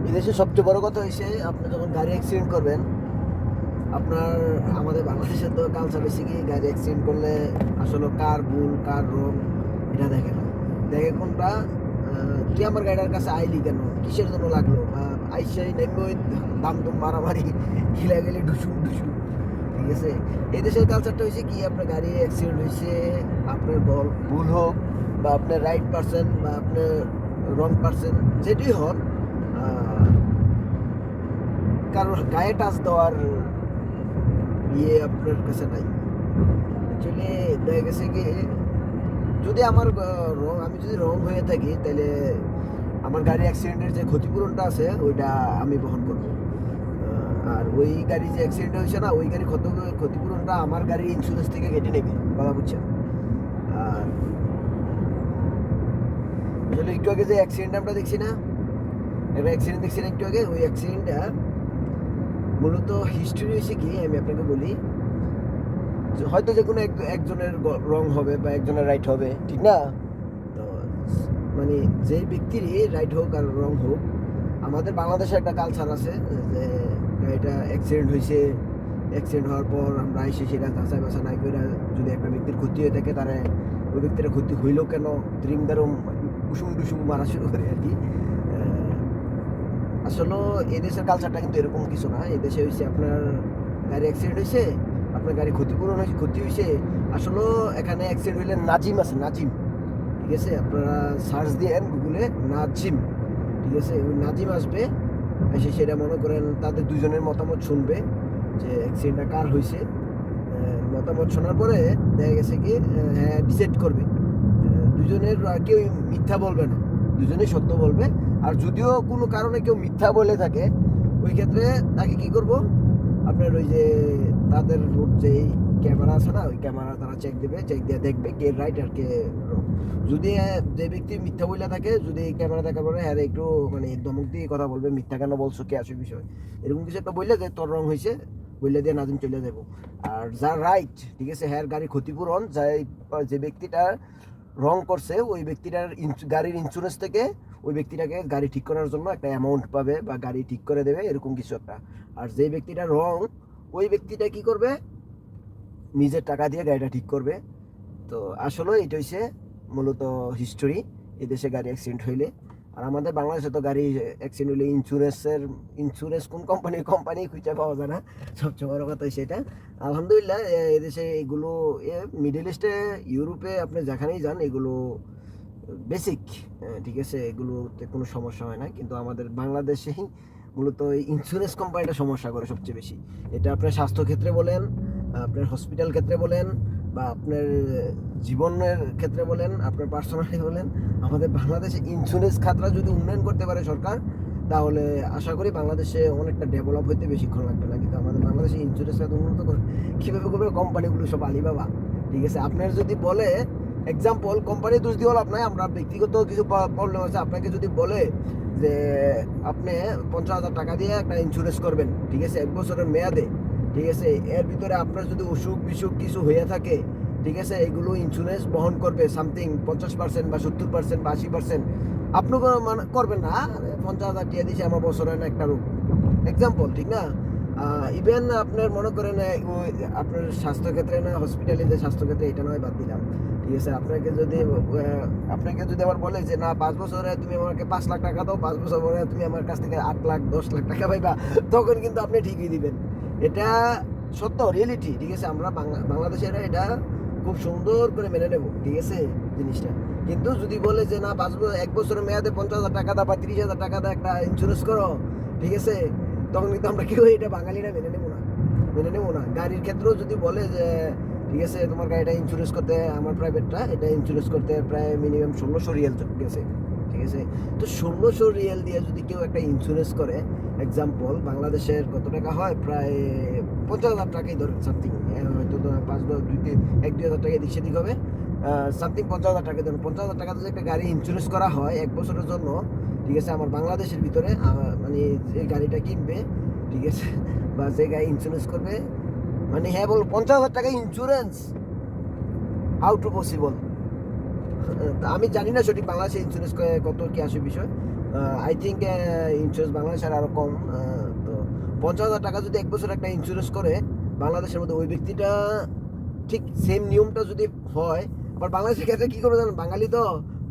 এদেশে সবচেয়ে বড় কথা হচ্ছে আপনি যখন গাড়ি অ্যাক্সিডেন্ট করবেন, আপনার আমাদের বাংলাদেশে তো কালচার বেশি কি গাড়ি অ্যাক্সিডেন্ট করলে আসলে কার ভুল কার রং এটা দেখে না, দেখে কোনটা তুই আমার গাড়িটার কাছে আইলি কেন, কিসের জন্য লাগলো, বা আইসাই নেমে ওই দাম দুম মারামারি গিলা গেলে ঢুসুম ঢুসুম। ঠিক আছে, এই দেশের কালচারটা হয়েছে কি আপনার গাড়ি অ্যাক্সিডেন্ট হয়েছে, আপনার ভুল হোক বা আপনার রাইট পারসন বা আপনার রং পারসন যেটাই হন, কারোর গায়ে টাচ দেওয়ার আপনার কাছে নাই। অ্যাকচুয়ালি দেখা গেছে কি যদি আমার আমি যদি রং হয়ে থাকি তাহলে আমার গাড়ি অ্যাক্সিডেন্টের যে ক্ষতিপূরণটা আছে ওইটা আমি বহন করবো। আর ওই গাড়ি যে অ্যাক্সিডেন্ট হয়েছে না, ওই গাড়ির ক্ষতিপূরণটা আমার গাড়ির ইন্স্যুরেন্স থেকে কেটে নেবে, কথা বুঝছেন? আর আসলে একটু আগে যে অ্যাক্সিডেন্ট আমরা দেখছি না, একটা অ্যাক্সিডেন্ট দেখছি না একটু আগে, ওই অ্যাক্সিডেন্টটা মূলত হিস্ট্রি হয়েছে কি আমি আপনাকে বলি। হয়তো যে কোনো একজনের রং হবে বা একজনের রাইট হবে, ঠিক না? তো মানে যে ব্যক্তিরই রাইট হোক আর রং হোক, আমাদের বাংলাদেশে একটা কালচার আছে যে এটা অ্যাক্সিডেন্ট হয়েছে, অ্যাক্সিডেন্ট হওয়ার পর আমরা এসে সেটা যাচাই বাছা নাই করে যদি একটা ব্যক্তির ক্ষতি হয়ে থাকে তারা ওই ব্যক্তির ক্ষতি হইলো কেন দ্রিম দারুম কুসুম টুসুম মারা শুরু করে আর কি। আসলে এদেশের কালচারটা কিন্তু এরকম কিছু না। এদেশে হয়েছে আপনার গাড়ি অ্যাক্সিডেন্ট হয়েছে, আপনার গাড়ি ক্ষতিপূরণ হয়েছে, ক্ষতি হয়েছে, আসলে এখানে অ্যাক্সিডেন্ট হইলে নাজিম আছে, নাজিম। ঠিক আছে, আপনারা সার্চ দিয়েন গুগলে নাজিম, ঠিক আছে, ওই নাজিম আসবে, এসে সেটা মনে করেন তাদের দুজনের মতামত শুনবে যে অ্যাক্সিডেন্টটা কার হয়েছে। মতামত শোনার পরে দেখা গেছে কি হ্যাঁ ডিসাইড করবে। দুজনের কেউ মিথ্যা বলবে না, দুজনেই সত্য বলবে। আর যদিও কোনো কারণে কেউ মিথ্যা বলে থাকে, ওই ক্ষেত্রে তাকে কি করব, আপনার ওই যে তাদের যে ক্যামেরা আছে না, ওই ক্যামেরা তারা চেক দেবে, চেক দিয়ে দেখবে কে রাইট আর কে রং। যদি যে ব্যক্তি মিথ্যা বলে থাকে, যদি ক্যামেরা দেখার পরে হ্যাঁ একটু মানে ধমক দিয়ে কথা বলবে, মিথ্যা কেন বলছো, কে আসে বিষয়, এরকম কিছু একটা বললে যে তোর রং হয়েছে বললে দিয়ে নাজিম চলে যাবো। আর যার রাইট, ঠিক আছে, হ্যাঁ গাড়ি ক্ষতিপূরণ যে ব্যক্তিটা রং করছে ওই ব্যক্তিটার গাড়ির ইন্স্যুরেন্স থেকে ওই ব্যক্তিটাকে গাড়ি ঠিক করার জন্য একটা অ্যামাউন্ট পাবে বা গাড়ি ঠিক করে দেবে, এরকম কিছু একটা। আর যে ব্যক্তিটা রং, ওই ব্যক্তিটা কি করবে, নিজের টাকা দিয়ে গাড়িটা ঠিক করবে। তো আসলে এটা হচ্ছে মূলত হিস্টোরি এদেশে গাড়ি অ্যাক্সিডেন্ট হইলে। আর আমাদের বাংলাদেশে তো গাড়ি অ্যাক্সিডেন্ট হইলে ইন্স্যুরেন্স কোন কোম্পানি খুঁজে পাওয়া যায় না, সবচেয়ে বড় কথা সেটা। আলহামদুলিল্লাহ এদেশে এগুলো মিডল ইস্টে, ইউরোপে আপনি যেখানেই যান এগুলো বেসিক, ঠিক আছে, এগুলোতে কোনো সমস্যা হয় না। কিন্তু আমাদের বাংলাদেশেই মূলত এই ইন্স্যুরেন্স কোম্পানিটা সমস্যা করে সবচেয়ে বেশি। এটা আপনার স্বাস্থ্য ক্ষেত্রে বলেন, আপনার হসপিটাল ক্ষেত্রে বলেন, বা আপনার জীবনের ক্ষেত্রে বলেন, আপনার পার্সোনালি বলেন, আমাদের বাংলাদেশে ইন্স্যুরেন্স খাতটা যদি উন্নয়ন করতে পারে সরকার, তাহলে আশা করি বাংলাদেশে অনেকটা ডেভেলপ হইতে বেশিক্ষণ লাগবে না। কিন্তু আমাদের বাংলাদেশে ইন্স্যুরেন্স খাত উন্নত করে কীভাবে করবে, কোম্পানিগুলো সব আলিবাবা। ঠিক আছে, আপনার যদি বলে এক্সাম্পল, কোম্পানি দোষ দিয়ে লাভ নাই, আমরা ব্যক্তিগত কিছু প্রবলেম আছে, আপনাকে যদি বলে যে আপনি 50,000 টাকা দিয়ে একটা ইন্স্যুরেন্স করবেন, ঠিক আছে, 1 বছরের মেয়াদে, ঠিক আছে, এর ভিতরে আপনার যদি অসুখ বিসুখ কিছু হয়ে থাকে, ঠিক আছে, এগুলো ইন্স্যুরেন্স বহন করবে সামথিং 50% বা 70% বা 80%। আপনি মানে করবেন না, 50,000 টাকা দিয়েছে আমার বছরে না একটা রোগ, এক্সাম্পল, ঠিক না? ইভেন আপনার মনে করেন আপনার স্বাস্থ্যক্ষেত্রে না, হসপিটালে যে স্বাস্থ্যক্ষেত্রে, এটা নয় বাদ দিলাম, ঠিক আছে, আপনাকে যদি আবার বলে যে না 5 বছরে তুমি আমাকে 5 লাখ টাকা দাও, 5 বছর পরে তুমি আমার কাছ থেকে 8 লাখ 10 লাখ টাকা পাইবা, তখন কিন্তু আপনি ঠিকই দিবেন। এটা সত্য রিয়েলিটি, ঠিক আছে, আমরা বাংলাদেশেরা এটা খুব সুন্দর করে মেনে নেব, ঠিক আছে জিনিসটা। কিন্তু যদি বলে যে না 1 বছরের মেয়াদে 50,000 টাকা দাও বা 30,000 টাকা দাও একটা ইন্স্যুরেন্স করো, ঠিক আছে, তখন কিন্তু আমরা কেউ এটা বাঙালিরা মেনে নেবো না। গাড়ির ক্ষেত্রেও যদি বলে যে ঠিক আছে তোমার গাড়িটা ইন্স্যুরেন্স করতে, আমার প্রাইভেটটা এটা ইন্স্যুরেন্স করতে প্রায় মিনিমাম 1600 রিয়াল গেছে, ঠিক আছে। তো 1600 রিয়াল দিয়ে যদি কেউ একটা ইন্স্যুরেন্স করে, এক্সাম্পল বাংলাদেশের কত টাকা হয়, প্রায় 50,000 টাকাই ধরেন সামথিং, হয়তো 1-2 হাজার টাকা এদিক সেদিক হবে, সামথিং 50,000 টাকা ধরুন। 50,000 টাকা যদি একটা গাড়ি ইন্স্যুরেন্স করা হয় 1 বছরের জন্য, ঠিক আছে, আমার বাংলাদেশের ভিতরে মানে যে গাড়িটা কিনবে, ঠিক আছে, বা যে গাড়ি ইন্স্যুরেন্স করবে, মানে হ্যাঁ বল 50,000 টাকা ইন্স্যুরেন্স, হাউ টু পসিবল? আমি জানি না সঠিক বাংলাদেশে ইন্স্যুরেন্স কত কি আসে বিষয়। আই থিঙ্ক ইন্স্যুরেন্স বাংলাদেশের আরও কম। তো 50,000 টাকা যদি 1 বছর একটা ইন্স্যুরেন্স করে বাংলাদেশের মধ্যে, ওই ব্যক্তিটা ঠিক সেম নিয়মটা যদি হয়, আবার বাংলাদেশের ক্ষেত্রে কী করবো জানেন, বাঙালি তো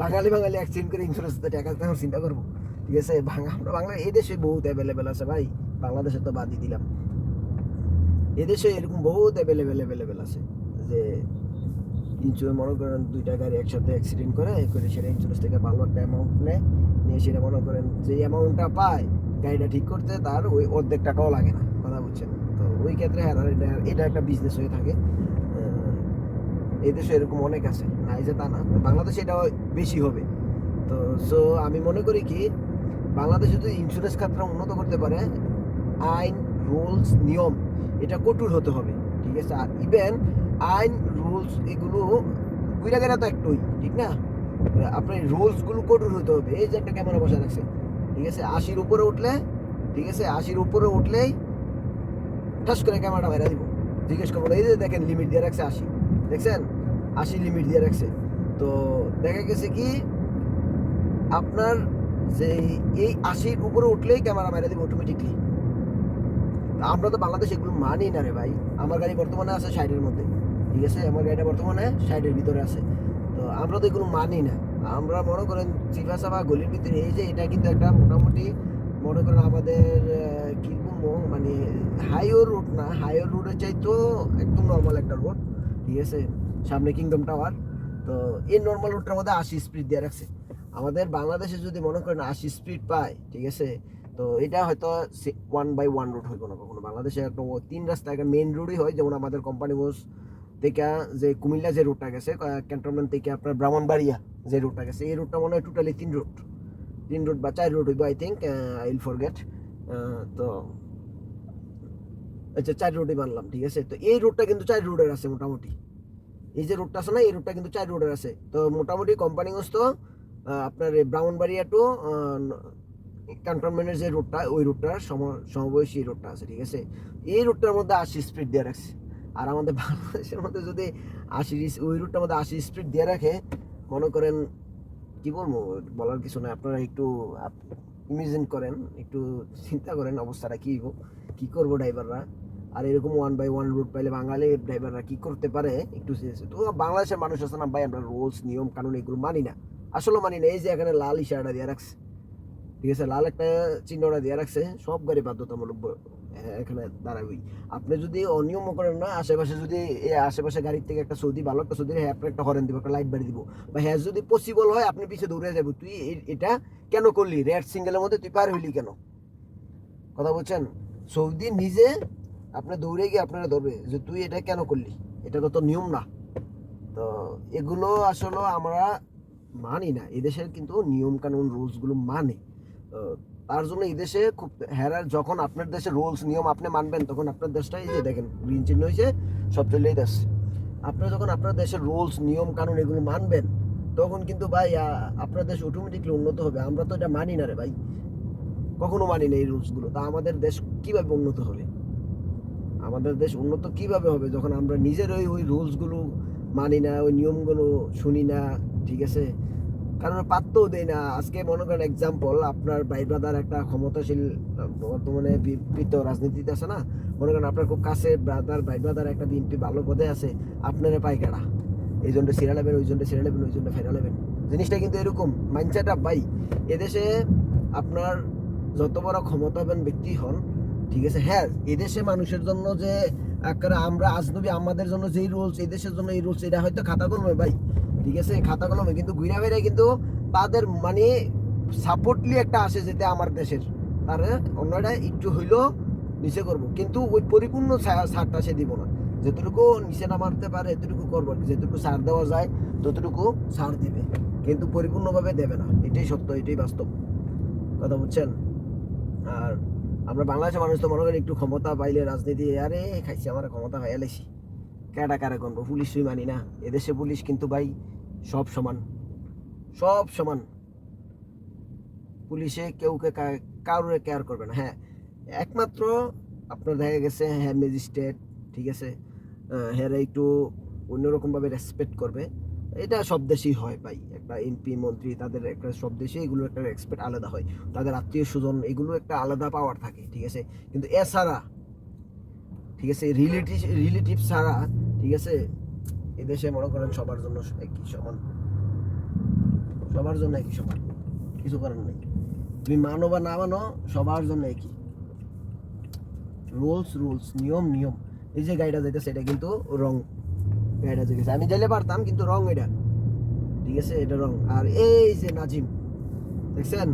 বাঙালি অ্যাক্সিডেন্ট করে ইন্স্যুরেন্স টাকা আমরা চিন্তা করবো, ঠিক আছে। আমরা বাংলা এই দেশে বহুত অ্যাভেলেবেল আছে ভাই, বাংলাদেশে তো বাদই দিলাম, এদেশে এরকম বহুত অ্যাভেলেবেল আছে যে ইন্স্যুরেন্স মনে করেন 2টা গাড়ি একসাথে অ্যাক্সিডেন্ট করে সেটা ইন্স্যুরেন্স থেকে ভালো একটা অ্যামাউন্ট নিয়ে সেটা মনে করেন যে অ্যামাউন্টটা পায় গাড়িটা ঠিক করতে, তার ওই অর্ধেক টাকাও লাগে না, কথা বুঝছেন। তো ওই ক্ষেত্রে হ্যাঁ এটা একটা বিজনেস হয়ে থাকে। এই দেশে এরকম অনেক আছে, না এই যে তা না, বাংলাদেশে এটা বেশি হবে। তো সো আমি মনে করি কি, বাংলাদেশে যদি ইন্স্যুরেন্স খাতটা উন্নত করতে পারে, আইন রুলস নিয়ম এটা কঠোর হতে হবে, ঠিক আছে। আর ইভেন আইন রুলস এগুলো গুইরাগেরা তো একটুই ঠিক না, আপনার রুলসগুলো কঠোর হতে হবে। এই যে একটা ক্যামেরা বসে রাখছে, ঠিক আছে, 80-র উপরে উঠলে, ঠিক আছে, 80-র উপরে উঠলেই ঠাস করে ক্যামেরাটা বাইরে দিব, জিজ্ঞেস করবো এই যে দেখেন লিমিট দিয়ে রাখছে 80, দেখছেন 80 লিমিট দিয়ে রাখছে। তো দেখা গেছে কি আপনার যে এই 80-র উপরে উঠলেই ক্যামেরা মেরে দেবে অটোমেটিকলি। আমরা তো বাংলাদেশ এগুলো মানি না রে ভাই। আমার গাড়ি বর্তমানে আছে 60-এর মধ্যে, ঠিক আছে, আমার গাড়িটা বর্তমানে 60-এর ভিতরে আছে। তো আমরা তো এগুলো মানি না। আমরা মনে করেন চিফাসা বা গলির ভিতরে এই যে এটা কিন্তু একটা মোটামুটি মনে করেন আমাদের কি বলবো মানে হাইওয়ে রুট না, হাইওয়ে রুটের চাইতো একদম নর্মাল একটা রোড, ঠিক আছে, সামনে কিংডম টাওয়ার। তো এই নর্মাল রুটটার মধ্যে 80 স্পিড দিয়ে রাখছে। আমাদের বাংলাদেশে যদি মনে করেন 80 স্পিড পায়, ঠিক আছে, তো এটা হয়তো 1/1 রুট হইব না কখনো। বাংলাদেশে একটা 3 রাস্তা, একটা মেইন রোডই হয়, যেমন আমাদের কোম্পানি মোস থেকে যে কুমিল্লা যে রুটটা গেছে, ক্যান্টনমেন্ট থেকে আপনার ব্রাহ্মণবাড়িয়া যে রুটটা গেছে, এই রুটটা মনে হয় টোটালি 3 রুট বা 4 রুট হইব, I think, I will forget. তো আচ্ছা 4 রুটই মানলাম, ঠিক আছে। তো এই রুটটা কিন্তু 4 রুটের আছে মোটামুটি, এই যে রুটটা আছে না, এই রুটটা কিন্তু 4 রুটের আছে। তো মোটামুটি কোম্পানিগঞ্জ তো আপনার এই ব্রাহ্মণবাড়িয়া টু ক্যান্টনমেন্টের যে রুটটা, ওই রুটটার সমবয়সী রুটটা আছে, ঠিক আছে। এই রুটটার মধ্যে 80 স্পিড দিয়ে রাখছে। আর আমাদের বাংলাদেশের মধ্যে যদি 80 ওই রুটটার মধ্যে 80 স্পিড দিয়ে রাখে, মনে করেন কি বলবো, বলার কিছু না, আপনারা একটু ইমাজিন করেন, একটু চিন্তা করেন অবস্থাটা কি করবো ড্রাইভাররা। আর এরকম 1/1 রুট পাইলে বাঙালি ড্রাইভাররা কি করতে পারে একটু। তো বাংলাদেশের মানুষ আছে না ভাই, আমরা রুলস নিয়ম কানুন এগুলো মানি না, আসলে মানি না। এই যে এখানে লাল ইশারাটা দিয়ে রাখছে, ঠিক আছে, লাল একটা চিহ্নটা দিয়ে রাখছে, সব গাড়ি বাধ্যতামূলক এখানে দাঁড়াবেই। আপনি যদি অনিয়ম করেন না, আশেপাশে যদি আশেপাশে গাড়ির থেকে একটা সৌদি ভালো একটা সৌদি হ্যাঁ আপনার একটা হরেন দিব, একটা লাইট বাড়ি দিব, বা হ্যাঁ যদি পসিবল হয় আপনি পিছিয়ে দৌড়ে যাবো, তুই এটা কেন করলি, রেড সিঙ্গেলের মধ্যে তুই পার হইলি কেন, কথা বলছেন। সৌদি নিজে আপনি দৌড়ে গিয়ে আপনারা ধরবে যে তুই এটা কেন করলি, এটা তো নিয়ম না। তো এগুলো আসলে আমরা মানি না, এদেশের কিন্তু নিয়ম কানুন রুলসগুলো মানে। তার জন্য এই দেশে খুব হ্যারার, যখন আপনার দেশে রুলস নিয়ম আপনি মানবেন, তখন আপনার দেশটা এই যে দেখেন গ্রিন চিহ্ন হয়েছে, সব চলেই দেশ। আপনার যখন আপনার দেশের রুলস নিয়ম কানুন এগুলো মানবেন, তখন কিন্তু ভাই আপনার দেশ অটোমেটিকলি উন্নত হবে। আমরা তো এটা মানি না রে ভাই, কখনো মানি না এই রুলসগুলো। তা আমাদের দেশ কিভাবে উন্নত হবে? আমাদের দেশ উন্নত কিভাবে হবে যখন আমরা নিজের ওই রুলসগুলো মানি না, ওই নিয়মগুলো শুনি না, ঠিক আছে, কারণ পাত্তও দেয় না। আজকে মনে করেন এক্সাম্পল, আপনার ভাই ব্রাদার একটা ক্ষমতাশীল বর্তমানে বিতর্কিত রাজনীতিতে আছে না, মনে করেন আপনার খুব কাছে ভাই ব্রাদার একটা বিএনপি ভালো পদে আছে, আপনারা পাইকারা এই জন্য সিরা নেবেন, ওই জন্য সিরা নেবেন, ওই জন্য ফেরা নেবেন। জিনিসটা কিন্তু এরকম মাইন্ডসেট আপ ভাই। এদেশে আপনার যত বড় ক্ষমতাবান ব্যক্তি হন, ঠিক আছে, হ্যাঁ এদেশে মানুষের জন্য যে আমরা আজনবী, আমাদের জন্য যেই রুলস, এদেশের জন্য এই রুলস, এটা হয়তো খাতা কলমে ভাই, ঠিক আছে, খাতা কলমে, কিন্তু ঘুরা ফেরা কিন্তু তাদের মানে সাপোর্টলি একটা আসে যেতে আমার দেশের, তার অন্যটা একটু হইলেও নিচে করবো, কিন্তু ওই পরিপূর্ণ ছাড়টা সে দিব না। যেটুকু নিচে নামাতে পারে এতটুকু করবো, যেটুকু ছাড় দেওয়া যায় ততটুকু ছাড় দিবে, কিন্তু পরিপূর্ণভাবে দেবে না। এটাই সত্য, এটাই বাস্তব, কথা বুঝছেন। আর আমরা বাংলাদেশের মানুষ তো মনে করি একটু ক্ষমতা পাইলে রাজনীতি, আরে খাইছি আমার ক্ষমতা হয়ে এলেছি, কেডা কারে গণবো, পুলিশই মানি না। এদেশে পুলিশ কিন্তু ভাই সব সমান, সব সমান, পুলিশে কেউকে কারোর কেয়ার করবে না। হ্যাঁ একমাত্র আপনার দেখা গেছে হ্যাঁ ম্যাজিস্ট্রেট, ঠিক আছে, হ্যাঁ একটু অন্যরকমভাবে রেসপেক্ট করবে, এটা সব দেশেই হয় ভাই, একটা এমপি মন্ত্রী তাদের একটা সব দেশে এগুলো একটা রেসপেক্ট আলাদা হয়, তাদের আত্মীয় স্বজন এগুলো একটা আলাদা পাওয়ার থাকে, ঠিক আছে। কিন্তু এছাড়া ঠিক আছে রিলেটিভ ছাড়া, ঠিক আছে, এদেশে মনে করেন সবার জন্য একই সমান, সবার জন্য একই সমান, কিছু করার নেই। তুমি মানো বা না মানো, সবার জন্য একই রুলস, নিয়ম। এই যে গাড়িটা যেতেছে এটা কিন্তু রং গাড়িটা যেতেছে, আমি যাইলে পারতাম কিন্তু রং এটা, ঠিক আছে, এটা রং। আর এই যে নাজিম, দেখছেন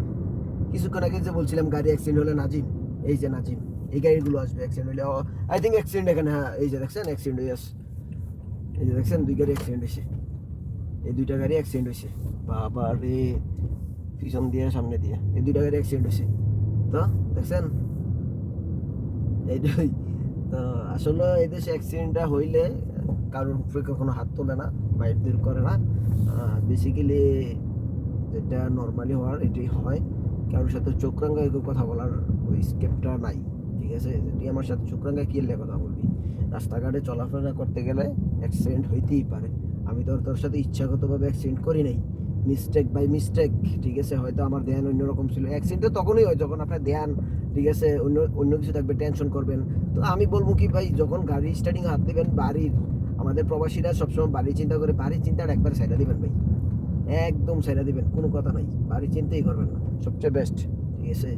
কিছুক্ষণ আগে যে বলছিলাম গাড়ি অ্যাক্সিডেন্ট হলে নাজিম, এই যে নাজিম, এই গাড়িগুলো আসবে অ্যাক্সিডেন্ট হলে। আই থিঙ্ক অ্যাক্সিডেন্ট এখানে, হ্যাঁ এই যে দেখছেন অ্যাক্সিডেন্ট হয়ে আছে, এই যে দেখছেন দুই গাড়ি অ্যাক্সিডেন্ট হয়েছে, এই দুইটা গাড়ি অ্যাক্সিডেন্ট হয়েছে। বাবা রে, পিছন দিয়ে সামনে দিয়ে এই দুইটা গাড়ি অ্যাক্সিডেন্ট হয়েছে, তো দেখছেন এইটাই। তো আসলে এই দেশে অ্যাক্সিডেন্টটা হইলে কারোর উপরে কখনো হাত তোলে না, বাইট বের করে না, বেসিক্যালি যেটা নর্মালি হওয়ার এটাই হয়। কারোর সাথে চোখ রাঙায় কথা বলার ওই স্কেপটা নাই, ঠিক আছে। তুই আমার সাথে চোখ রাঙায় কি এলে কথা বলবি, রাস্তাঘাটে চলাফেরা করতে গেলে অ্যাক্সিডেন্ট হইতেই পারে। আমি তোর সাথে ইচ্ছাগতভাবে অ্যাক্সিডেন্ট করি নাই, মিস্টেক বাই মিস্টেক, ঠিক আছে। হয়তো আমার ধ্যান অন্যরকম ছিল, অ্যাক্সিডেন্ট তখনই হয় যখন আপনার ধ্যান, ঠিক আছে, অন্য অন্য কিছু থাকবে, টেনশন করবেন। তো আমি বলবো কি ভাই, যখন গাড়ি স্টার্টিং হাত দেবেন বাড়ির, আমাদের প্রবাসীরা সবসময় বাড়ির চিন্তা করে, বাড়ির চিন্তাটা একবার সাইডা দিবেন ভাই, একদম ছেড়ে দিবেন, কোনো কথা নাই, বাড়ি চিন্তাই করবেন না, সবচেয়ে বেস্ট, ঠিক আছে।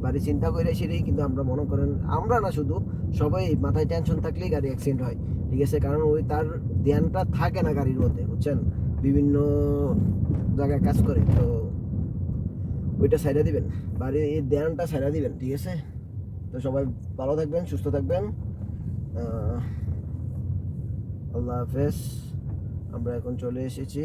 বাড়ি চিন্তা করে সেটাই, কিন্তু আমরা মনে করেন, আমরা না শুধু, সবাই মাথায় টেনশন থাকলেই গাড়ি অ্যাক্সিডেন্ট হয়, ঠিক আছে। কারণ ওই তার ধ্যানটা থাকে না গাড়ির মধ্যে, বুঝছেন, বিভিন্ন জায়গায় কাজ করে, তো ওইটা সাইডা দিবেন, বাড়ির ধ্যানটা সাইডা দিবেন, ঠিক আছে। তো সবাই ভালো থাকবেন, সুস্থ থাকবেন, আল্লাহ হাফেজ। আমরা এখন চলে এসেছি